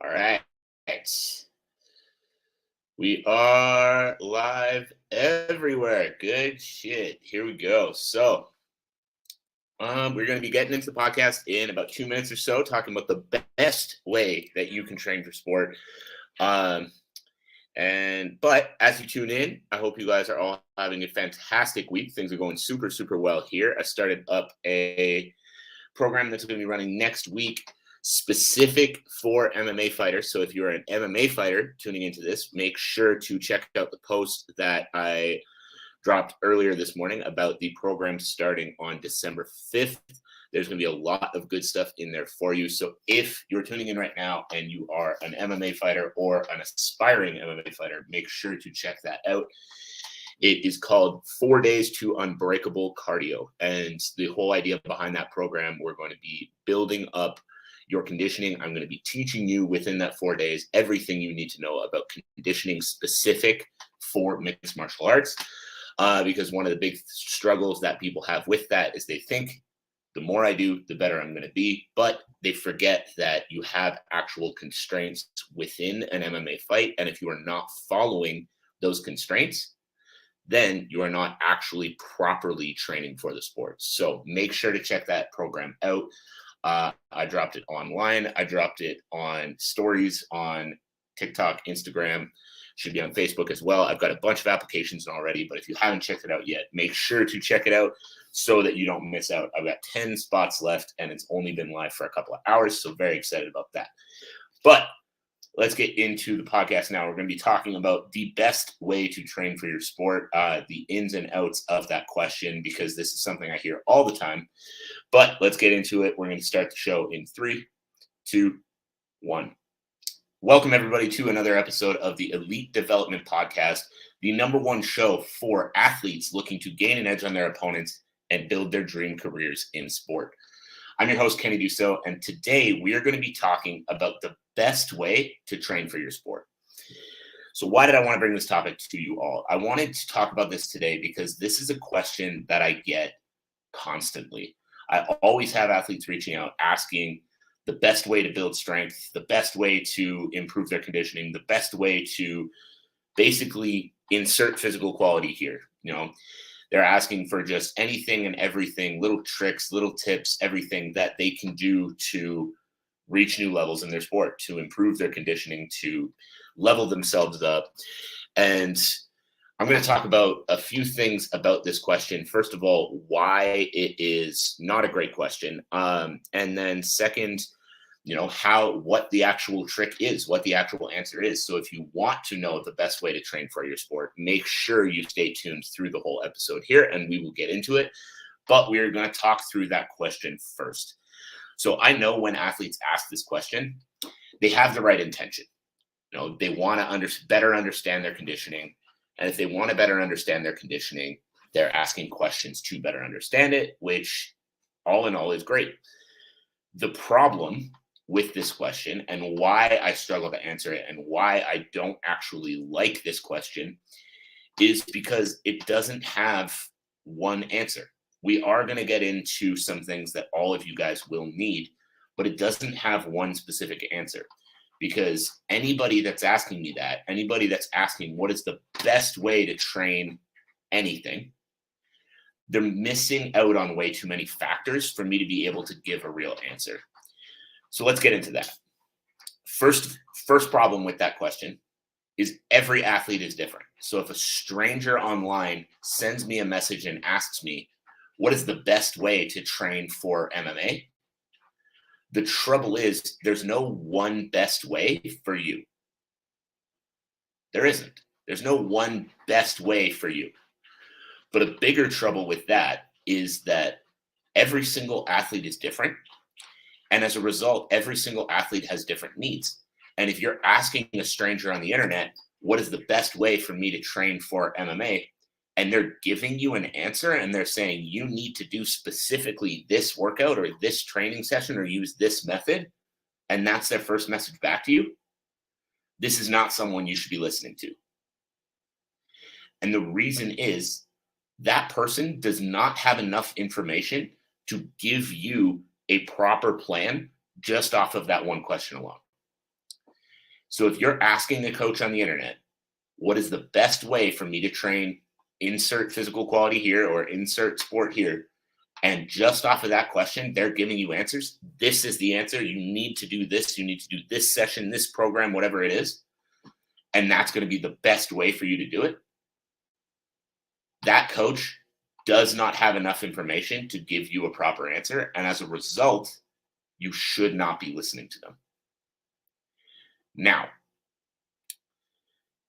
All right. We are live everywhere. Good shit. Here we go. We're going to be getting into the podcast in about 2 minutes or so, talking about the best way that you can train for sport. But as you tune in, I hope you guys are all having a fantastic week. Things are going super, super well here. I started up a program that's going to be running next week specific for MMA fighters. So if you're an MMA fighter tuning into this, make sure to check out the post that I dropped earlier this morning about the program starting on December 5th. There's going to be a lot of good stuff in there for you. So if you're tuning in right now and you are an MMA fighter or an aspiring MMA fighter, make sure to check that out. It is called 4 Days to Unbreakable Cardio. And the whole idea behind that program, we're going to be building up your conditioning. I'm going to be teaching you within that 4 days everything you need to know about conditioning specific for mixed martial arts. Because one of the big struggles that people have with that is they think the more I do, the better I'm going to be. But they forget that you have actual constraints within an MMA fight. And if you are not following those constraints, then you are not actually properly training for the sport. So make sure to check that program out. I dropped it online. I dropped it on stories on TikTok, Instagram, should be on Facebook as well. I've got a bunch of applications already, but if you haven't checked it out yet, make sure to check it out so that you don't miss out. I've got 10 spots left and it's only been live for a couple of hours. So very excited about that. But let's get into the podcast now. We're going to be talking about the best way to train for your sport, the ins and outs of that question, because this is something I hear all the time. But let's get into it. We're going to start the show in 3, 2, 1. Welcome, everybody, to another episode of the Elite Development Podcast, the #1 show for athletes looking to gain an edge on their opponents and build their dream careers in sport. I'm your host, Kenny Dusseault, and today we are going to be talking about the best way to train for your sport. So why did I want to bring this topic to you all? I wanted to talk about this today because this is a question that I get constantly. I always have athletes reaching out asking the best way to build strength, the best way to improve their conditioning, the best way to basically insert physical quality here. They're asking for just anything and everything, little tricks, little tips, everything that they can do to reach new levels in their sport, to improve their conditioning, to level themselves up. And I'm going to talk about a few things about this question. First of all, why it is not a great question. And then second, what the actual trick is, what the actual answer is. So if you want to know the best way to train for your sport, make sure you stay tuned through the whole episode here and we will get into it. But we're going to talk through that question first. So I know when athletes ask this question, they have the right intention. They want to better understand their conditioning. And if they want to better understand their conditioning, they're asking questions to better understand it, which all in all is great. The problem with this question and why I struggle to answer it and why I don't actually like this question is because it doesn't have one answer. We are going to get into some things that all of you guys will need, but it doesn't have one specific answer. Because anybody that's asking me that, anybody that's asking what is the best way to train anything, they're missing out on way too many factors for me to be able to give a real answer. So let's get into that. First problem with that question is every athlete is different. So if a stranger online sends me a message and asks me, what is the best way to train for MMA? The trouble is there's no one best way for you. There isn't. There's no one best way for you. But a bigger trouble with that is that every single athlete is different. And as a result, every single athlete has different needs. And if you're asking a stranger on the internet, what is the best way for me to train for MMA? And they're giving you an answer and they're saying you need to do specifically this workout or this training session or use this method, and that's their first message back to you, this is not someone you should be listening to. And the reason is that person does not have enough information to give you a proper plan just off of that one question alone. So if you're asking a coach on the internet, what is the best way for me to train, insert physical quality here or insert sport here, and just off of that question, they're giving you answers. This is the answer. You need to do this. You need to do this session, this program, whatever it is. And that's going to be the best way for you to do it. That coach does not have enough information to give you a proper answer. And as a result, you should not be listening to them. Now,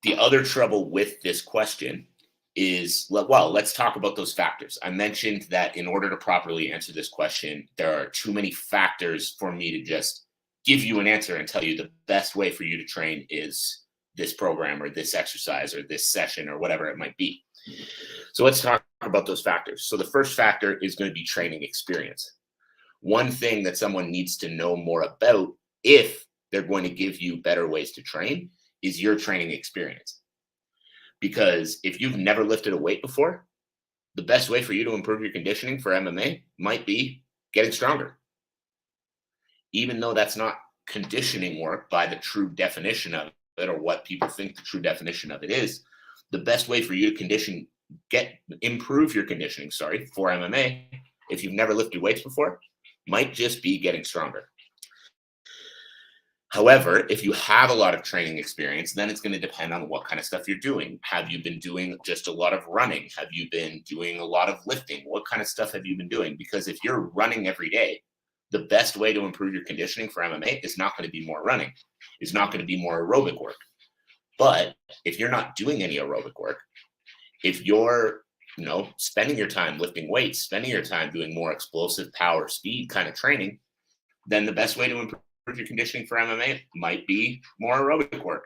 the other trouble with this question is, well, let's talk about those factors. I mentioned that in order to properly answer this question, there are too many factors for me to just give you an answer and tell you the best way for you to train is this program or this exercise or this session or whatever it might be. So let's talk about those factors. So the first factor is going to be training experience. One thing that someone needs to know more about if they're going to give you better ways to train is your training experience. Because if you've never lifted a weight before, the best way for you to improve your conditioning for MMA might be getting stronger. Even though that's not conditioning work by the true definition of it or what people think the true definition of it is, the best way for you to improve your conditioning, for MMA, if you've never lifted weights before, might just be getting stronger. However, if you have a lot of training experience, then it's going to depend on what kind of stuff you're doing. Have you been doing just a lot of running? Have you been doing a lot of lifting? What kind of stuff have you been doing? Because if you're running every day, the best way to improve your conditioning for MMA is not going to be more running. It's not going to be more aerobic work. But if you're not doing any aerobic work, if you're spending your time lifting weights, spending your time doing more explosive power speed kind of training, then the best way to improve your conditioning for MMA might be more aerobic work.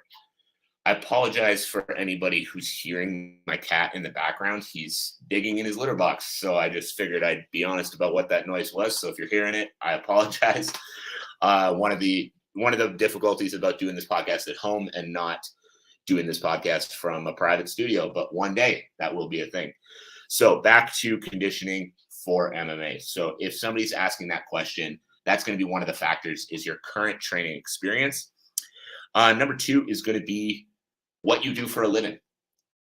I apologize for anybody who's hearing my cat in the background. He's digging in his litter box. So I just figured I'd be honest about what that noise was. So if you're hearing it, I apologize. One of the difficulties about doing this podcast at home and not doing this podcast from a private studio, but one day that will be a thing. So back to conditioning for MMA. So if somebody's asking that question, that's going to be one of the factors is your current training experience. Number two is going to be what you do for a living.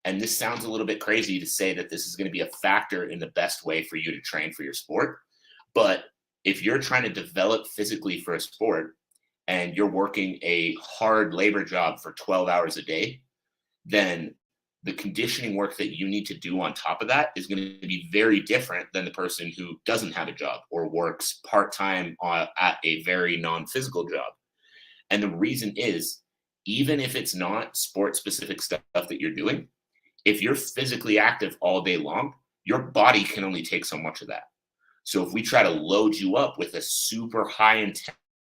And this sounds a little bit crazy to say that this is going to be a factor in the best way for you to train for your sport. But if you're trying to develop physically for a sport and you're working a hard labor job for 12 hours a day, then the conditioning work that you need to do on top of that is going to be very different than the person who doesn't have a job or works part-time at a very non-physical job. And the reason is, even if it's not sport-specific stuff that you're doing, if you're physically active all day long, your body can only take so much of that. So if we try to load you up with a super high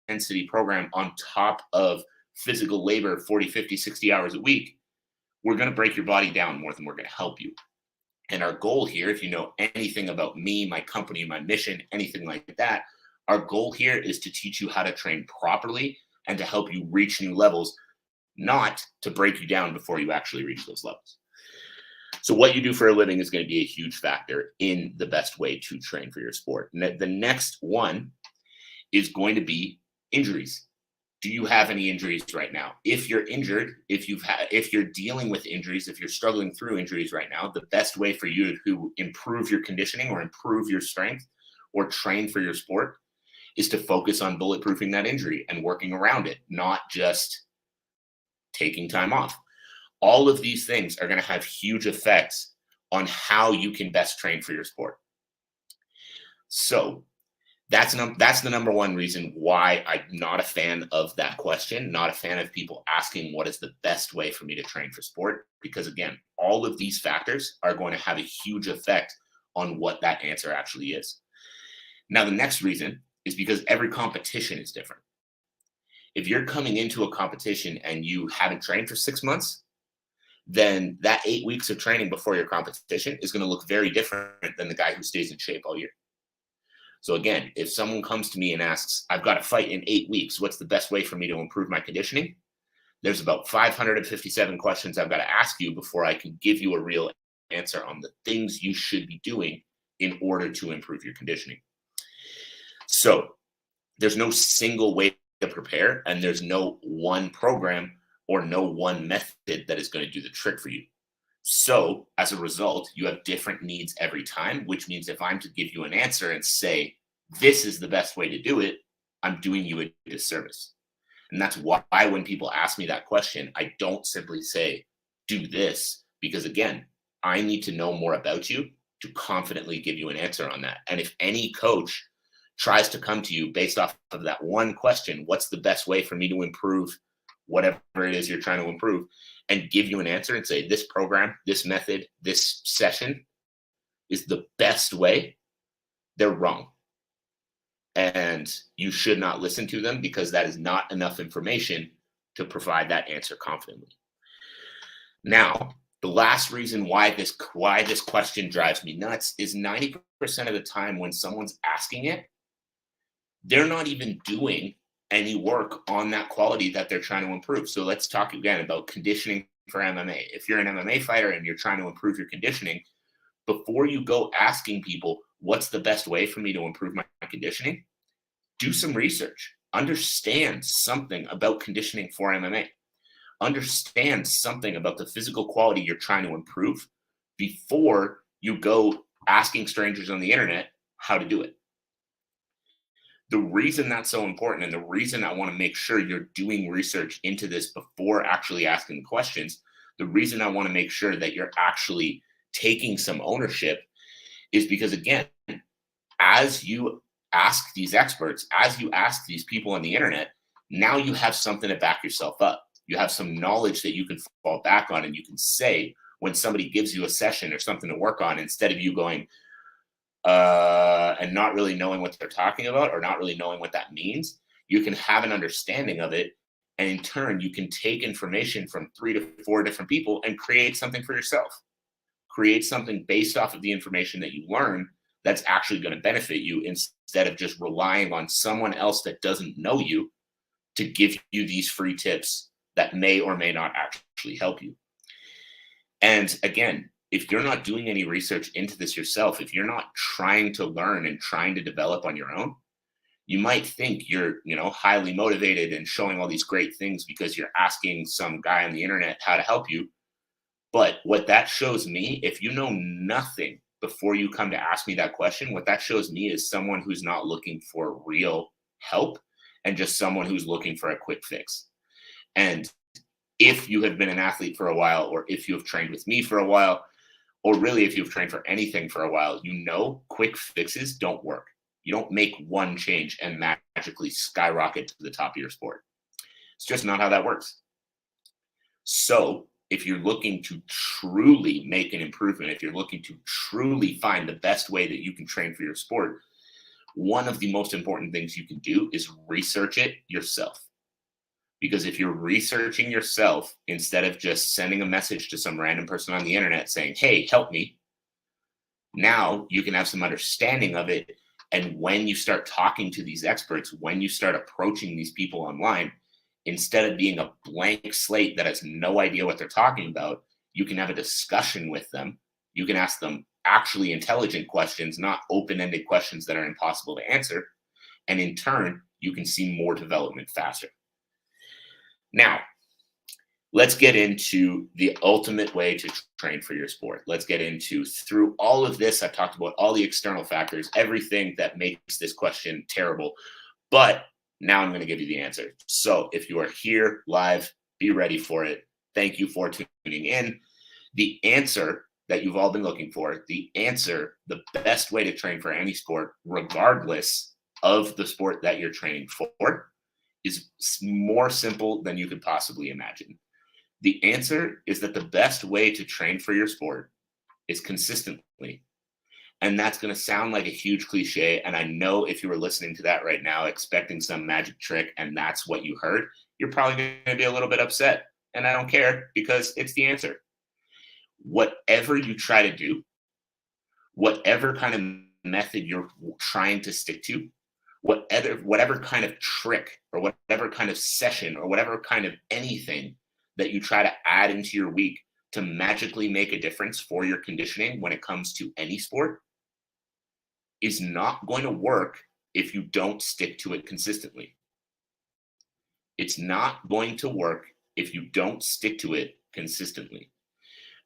intensity program on top of physical labor, 40, 50, 60 hours a week, we're going to break your body down more than we're going to help you. And our goal here, if you know anything about me, my company, my mission, anything like that, our goal here is to teach you how to train properly and to help you reach new levels, not to break you down before you actually reach those levels. So what you do for a living is going to be a huge factor in the best way to train for your sport. And the next one is going to be injuries. Do you have any injuries right now? If you're injured, if you're dealing with injuries, if you're struggling through injuries right now, the best way for you to improve your conditioning or improve your strength or train for your sport is to focus on bulletproofing that injury and working around it, not just taking time off. All of these things are going to have huge effects on how you can best train for your sport. So that's the number one reason why I'm not a fan of that question, not a fan of people asking what is the best way for me to train for sport, because again, all of these factors are going to have a huge effect on what that answer actually is. Now, the next reason is because every competition is different. If you're coming into a competition and you haven't trained for 6 months, then that 8 weeks of training before your competition is going to look very different than the guy who stays in shape all year. So again, if someone comes to me and asks, I've got to fight in 8 weeks, what's the best way for me to improve my conditioning? There's about 557 questions I've got to ask you before I can give you a real answer on the things you should be doing in order to improve your conditioning. So there's no single way to prepare, and there's no one program or no one method that is going to do the trick for you. So as a result, you have different needs every time, which means if I'm to give you an answer and say, this is the best way to do it, I'm doing you a disservice. And that's why when people ask me that question, I don't simply say, do this, because again, I need to know more about you to confidently give you an answer on that. And if any coach tries to come to you based off of that one question, what's the best way for me to improve whatever it is you're trying to improve, and give you an answer and say, this program, this method, this session is the best way, they're wrong. And you should not listen to them because that is not enough information to provide that answer confidently. Now, the last reason why this question drives me nuts is 90% of the time when someone's asking it, they're not even doing any work on that quality that they're trying to improve. So let's talk again about conditioning for MMA. If you're an MMA fighter and you're trying to improve your conditioning, before you go asking people, what's the best way for me to improve my conditioning? Do some research. Understand something about conditioning for MMA. Understand something about the physical quality you're trying to improve before you go asking strangers on the internet how to do it. The reason that's so important, and the reason I want to make sure you're doing research into this before actually asking questions, the reason I want to make sure that you're actually taking some ownership is because, again, as you ask these experts, as you ask these people on the internet, now you have something to back yourself up. You have some knowledge that you can fall back on, and you can say when somebody gives you a session or something to work on, instead of you going, and not really knowing what they're talking about or not really knowing what that means, you can have an understanding of it. And in turn, you can take information from 3 to 4 different people and create something for yourself. Create something based off of the information that you learn that's actually going to benefit you, instead of just relying on someone else that doesn't know you to give you these free tips that may or may not actually help you. And again, if you're not doing any research into this yourself, if you're not trying to learn and trying to develop on your own, you might think you're, highly motivated and showing all these great things because you're asking some guy on the internet how to help you. But what that shows me, if you know nothing before you come to ask me that question, what that shows me is someone who's not looking for real help and just someone who's looking for a quick fix. And if you have been an athlete for a while, or if you have trained with me for a while, or really if you've trained for anything for a while, quick fixes don't work. You don't make one change and magically skyrocket to the top of your sport. It's just not how that works. So if you're looking to truly make an improvement, if you're looking to truly find the best way that you can train for your sport, one of the most important things you can do is research it yourself. Because if you're researching yourself, instead of just sending a message to some random person on the internet saying, hey, help me, now you can have some understanding of it. And when you start talking to these experts, when you start approaching these people online, instead of being a blank slate that has no idea what they're talking about, you can have a discussion with them. You can ask them actually intelligent questions, not open-ended questions that are impossible to answer. And in turn, you can see more development faster. Now, let's get into the ultimate way to train for your sport. Let's get into, through all of this, I've talked about all the external factors, everything that makes this question terrible. But now I'm going to give you the answer. So if you are here live, be ready for it. Thank you for tuning in. The answer that you've all been looking for, the best way to train for any sport, regardless of the sport that you're training for, is more simple than you could possibly imagine. The answer is that the best way to train for your sport is consistently. And that's going to sound like a huge cliche. And I know if you were listening to that right now, expecting some magic trick, and that's what you heard, you're probably going to be a little bit upset. And I don't care, because it's the answer. Whatever you try to do, whatever kind of method you're trying to stick to, whatever kind of trick or whatever kind of session or whatever kind of anything that you try to add into your week to magically make a difference for your conditioning when it comes to any sport, is not going to work if you don't stick to it consistently. It's not going to work if you don't stick to it consistently.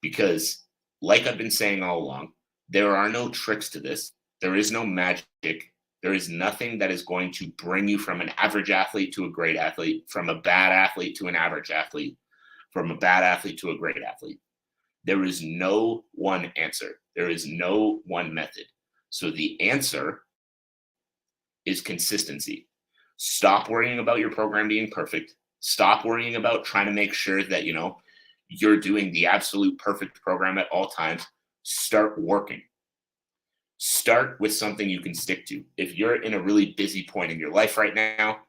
Because, like I've been saying all along, there are no tricks to this. There is no magic. There is nothing that is going to bring you from an average athlete to a great athlete, from a bad athlete to an average athlete, from a bad athlete to a great athlete. There is no one answer. There is no one method. So the answer is consistency. Stop worrying about your program being perfect. Stop worrying about trying to make sure that, you're doing the absolute perfect program at all times. Start working. Start with something you can stick to. If you're in a really busy point in your life right now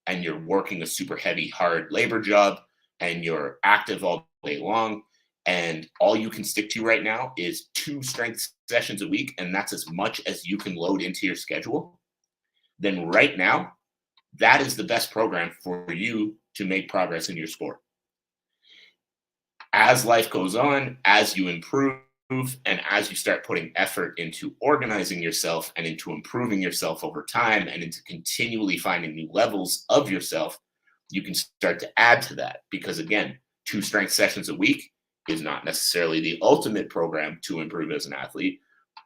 and you're working a super heavy, hard labor job and you're active all day long and all you can stick to right now is 2 strength sessions a week, and that's as much as you can load into your schedule, then right now, that is the best program for you to make progress in your sport. As life goes on, as you improve, and as you start putting effort into organizing yourself and into improving yourself over time and into continually finding new levels of yourself, you can start to add to that. Because again, 2 strength sessions a week is not necessarily the ultimate program to improve as an athlete.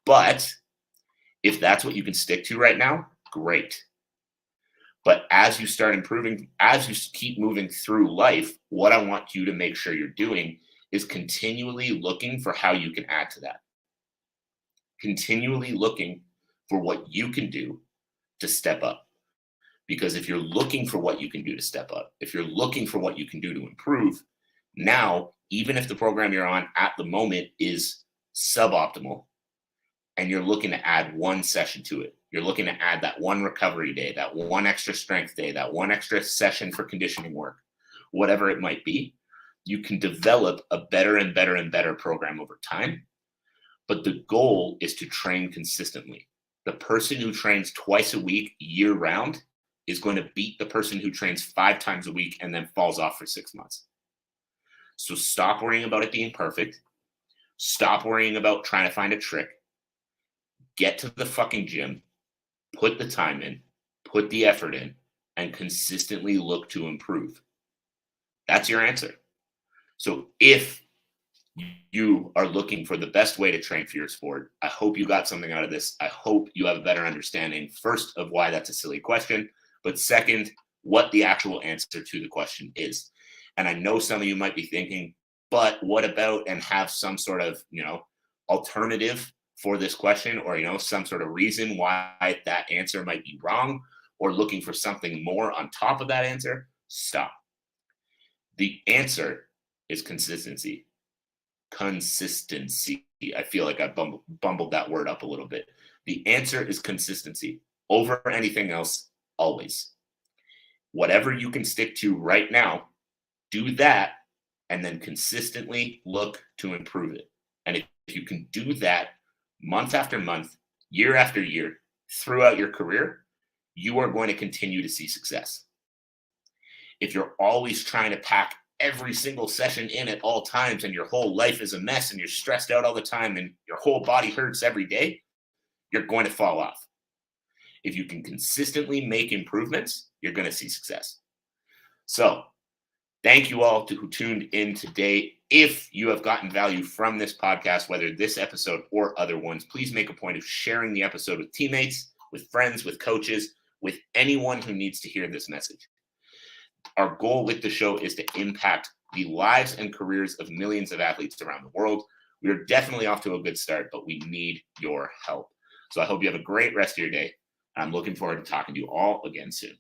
But if that's what you can stick to right now, great. But as you start improving, as you keep moving through life, what I want you to make sure you're doing is continually looking for how you can add to that. Continually looking for what you can do to step up. Because if you're looking for what you can do to step up, if you're looking for what you can do to improve, now, even if the program you're on at the moment is suboptimal, and you're looking to add 1 session to it, you're looking to add that 1 recovery day, that 1 extra strength day, that 1 extra session for conditioning work, whatever it might be, you can develop a better and better and better program over time. But the goal is to train consistently. The person who trains twice a week year round is going to beat the person who trains 5 times a week and then falls off for 6 months. So stop worrying about it being perfect. Stop worrying about trying to find a trick. Get to the fucking gym, put the time in, put the effort in, and consistently look to improve. That's your answer. So if you are looking for the best way to train for your sport, I hope you got something out of this. I hope you have a better understanding, first, of why that's a silly question, but second, what the actual answer to the question is. And I know some of you might be thinking, but what about, and have some sort of, alternative for this question, or, some sort of reason why that answer might be wrong, or looking for something more on top of that answer. Stop. The answer is consistency. Consistency. I feel like I bumbled that word up a little bit. The answer is consistency over anything else, always. Whatever you can stick to right now, do that, and then consistently look to improve it. And if you can do that month after month, year after year, throughout your career, you are going to continue to see success. If you're always trying to pack every single session in at all times and your whole life is a mess and you're stressed out all the time and your whole body hurts every day, you're going to fall off. If you can consistently make improvements, you're going to see success. So thank you all who tuned in today. If you have gotten value from this podcast, whether this episode or other ones, please make a point of sharing the episode with teammates, with friends, with coaches, with anyone who needs to hear this message. Our goal with the show is to impact the lives and careers of millions of athletes around the world. We are definitely off to a good start, but we need your help. So I hope you have a great rest of your day. I'm looking forward to talking to you all again soon.